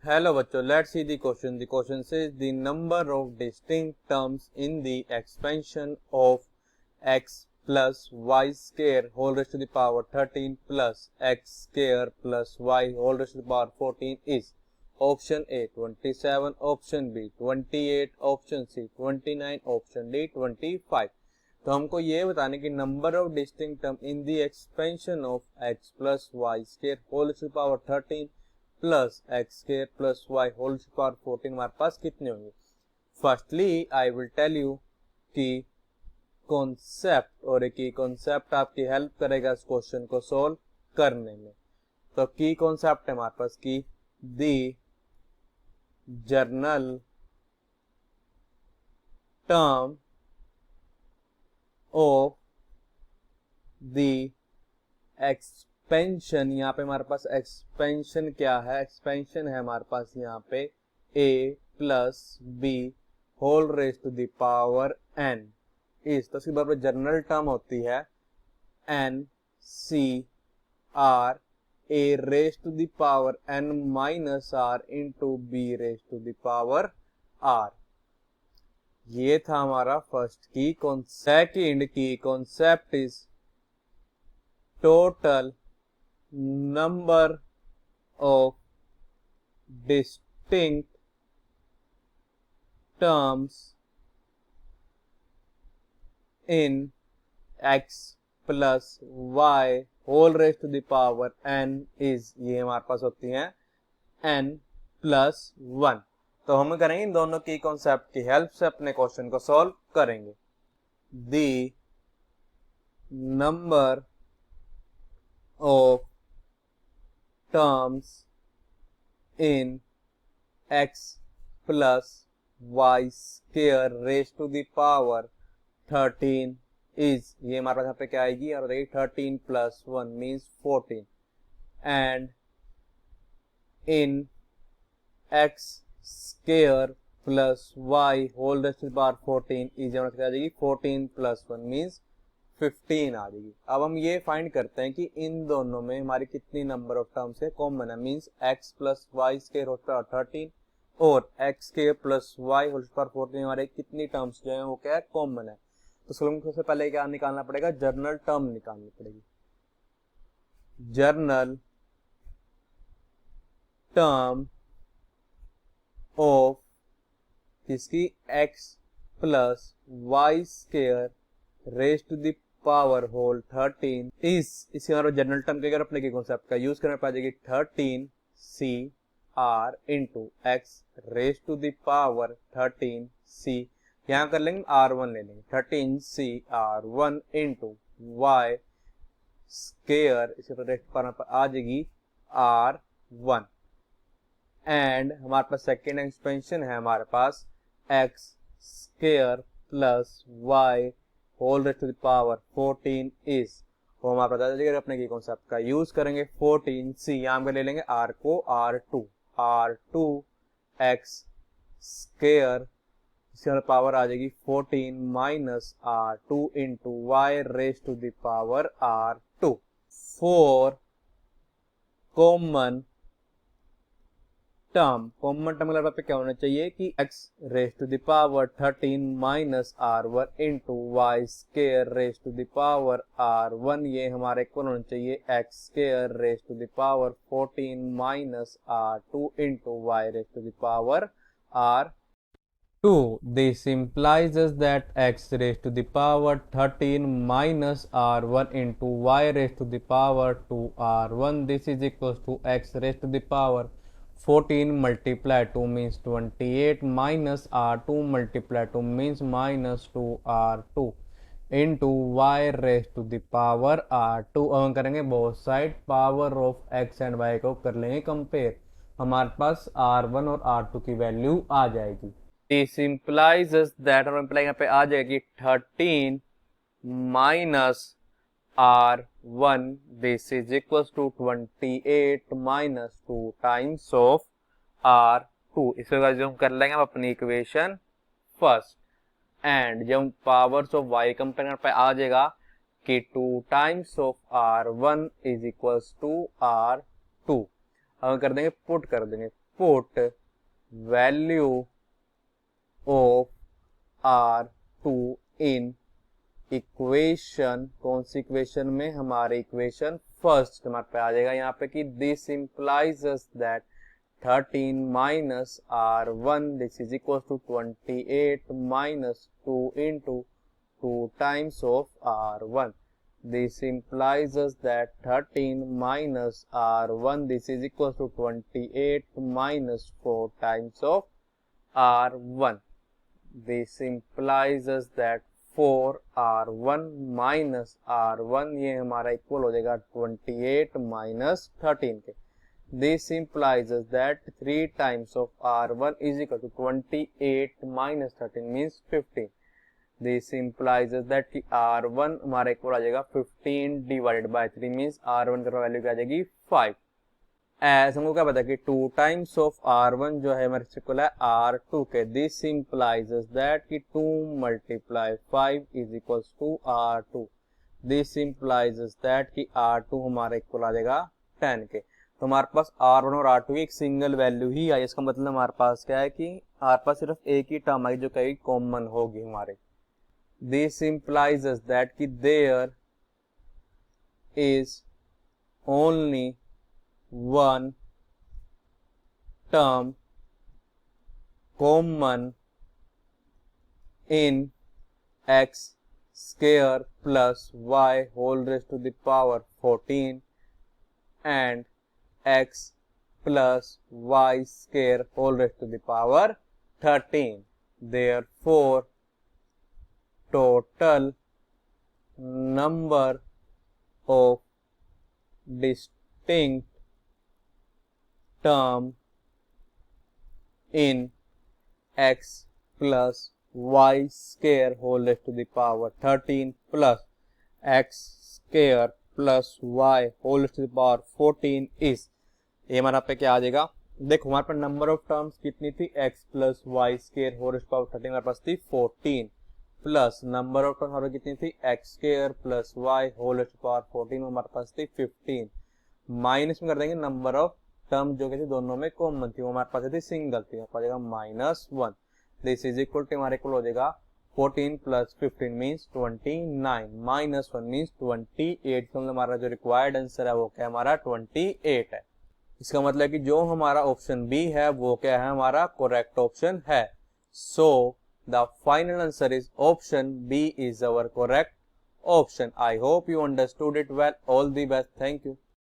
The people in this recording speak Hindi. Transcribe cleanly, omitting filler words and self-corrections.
Hello बच्चों, let's see the question. The question says the number of distinct terms in the expansion of x plus y square whole raised to the power 13 plus x square plus y whole raised to the power 14 is option A 27, option B 28, option C 29, option D 25. तो हमको ये बताने की number of distinct term in the expansion of x plus y square whole to the power 13 plus x square plus y whole to the power 14 हमारे पास कितने होंगे. Firstly I will tell you कि कॉन्सेप्ट और एक कॉन्सेप्ट आपकी हेल्प करेगा इस क्वेश्चन को सोल्व करने में. तो की कॉन्सेप्ट है हमारे पास की the general term of the expansion. यहाँ पे हमारे पास एक्सपेंशन क्या है? एक्सपेंशन है हमारे पास यहाँ पे a plus b whole raise to the power n is. तो इसके बराबर जनरल टर्म होती है n c r a raise to the power n minus r into b raise to the power r. ये था हमारा first key concept. Second key concept is total number of distinct terms in x plus y whole raise to the power n is. ये हमारे पास होती हैं n प्लस 1. तो हम करेंगे इन दोनों की कॉन्सेप्ट की हेल्प से अपने क्वेश्चन को सॉल्व करेंगे. The number of terms in x plus y square raise to the power 13 is. ये हमारे पास यहाँ पे क्या आएगी? और 13 plus 1 means 14 and in x square plus y whole raise to the power 14 is आ जाएगी 14 प्लस 1 मीन्स 15 आ जाएगी. अब हम ये फाइंड करते हैं कि इन दोनों में हमारी कितनी नंबर ऑफ टर्म्स है कॉमन है. Means x plus y square whole to the power 13 और x square plus y whole to the power 14 हमारे कितनी टर्म्स जो है वो क्या है? कॉमन है. तो सबसे पहले क्या निकालना पड़ेगा? जर्नल टर्म निकालनी पड़ेगी. जर्नल टर्म ऑफ किसकी? x plus y square raise to the power whole 13 is. इसी हमारे जनरल टर्म के अगर अपने के कॉन्सेप्ट का यूज करना पड़ जाएगी 13 c r into x raise to the power 13 c. यहाँ कर लेंगे r1 ले लेंगे 13 c r1 into y square इसी पर रेस्ट पर आ जाएगी r1 एंड हमारे पास सेकेंड एक्सपेंशन है हमारे पास x square plus y whole raise to the power 14 is. वो हमारे पास जाएगा अपने की कॉन्सेप्ट का यूज करेंगे 14 c. यहाँ पे ले लेंगे r को r2 x स्क्वायर इसकी पावर आ जाएगी 14 minus r2 into y raise to the power r2. For common term पे क्या होना चाहिए कि x raise to the power 13 minus r1 into y square raise to the power r1. ये हमारे इक्वल होना चाहिए x square raise to the power 14 minus r2 into y raise to the power r2. This implies us that x raised to the power 13 minus r1 into y raised to the power 2r1. This is equals to x raised to the power 14 multiply 2 means 28 minus r2 multiply 2 means minus 2r2 into y raised to the power r2. अब हम करेंगे both side power of x and y को कर लेंगे कंपेयर. हमारे पास r1 और r2 की वैल्यू आ जाएगी. This implies us that हम इम्प्लाई यहाँ पे आ जाएगी 13 minus r1 this is equals to 28 minus 2 times of r2. इसके बाद जो हम कर लेंगे हम अपनी इक्वेशन फर्स्ट एंड जब हम पावर्स ऑफ y कंपेयर पे आ जाएगा कि 2 times of r1 is equals to r2. हम कर देंगे पुट कर देंगे put value of R2 in equation, कौन सी इक्वेशन में, हमारे इक्वेशन फर्स्ट हमारे पे आ जाएगा यहाँ पे कि this implies that 13 minus R1 this is equal to 28 minus 2 into 2 times of R1. This implies us that 13 minus R1 this is equal to 28 minus 4 times of R1. This implies us that 4R1 minus R1 ये हमारा इक्वल हो जाएगा 28 minus 13 के. This implies us that 3 times of R1 is equal to 28 minus 13 means 15. This implies us that कि R1 हमारा इक्वल आ जाएगा 15 डिवाइडेड बाय 3 मीन्स R1 का वैल्यू क्या आ जाएगी 5. एज हमको क्या पता है कि 2 टाइम्स ऑफ R1 जो है हमारे इक्वल है R2 के. दिस इम्प्लाइज अस दैट कि 2 multiply 5 is equals to R2. This implies us that कि R2 हमारा इक्वल आ जाएगा 10 के. तो हमारे पास R1 और R2 की एक सिंगल वैल्यू ही आई. इसका मतलब हमारे पास क्या है कि हमारे पास सिर्फ एक ही टर्म आई जो कहीं कॉमन होगी हमारे. This implies us that कि there is only one term common in x square plus y whole raised to the power 14 and x plus y square whole raised to the power 13. Therefore total number of distinct term in x plus y square whole raised to the power 13 plus x square plus y whole raised to the power 14 is, ये हमारा पे क्या आ जाएगा. देखो हमारे पास नंबर ऑफ टर्म्स कितनी थी, x plus y square whole raise to power 13 हमारे पास थी 14 प्लस नंबर ऑफ टर्म्स हमारे कितनी थी x square plus y whole raise to power 14 हमारे पास थी 15. माइनस में कर देंगे नंबर ऑफ टर्म जो कि थी दोनों में कॉमन थी, वो हमारे पास थी सिंगल थी, हमारे पास आ जाएगा -1. दिस इज इक्वल टू हमारे इक्वल हो जाएगा 14 प्लस 15 मीन्स 29 -1 मीन्स 28. तो हमारा जो रिक्वायर्ड आंसर है वो क्या है, हमारा 28 है. इसका मतलब है कि जो हमारा ऑप्शन बी है वो क्या है, हमारा करेक्ट ऑप्शन है. So the final answer is option B is our correct option. I hope you understood it well. All the best. Thank you.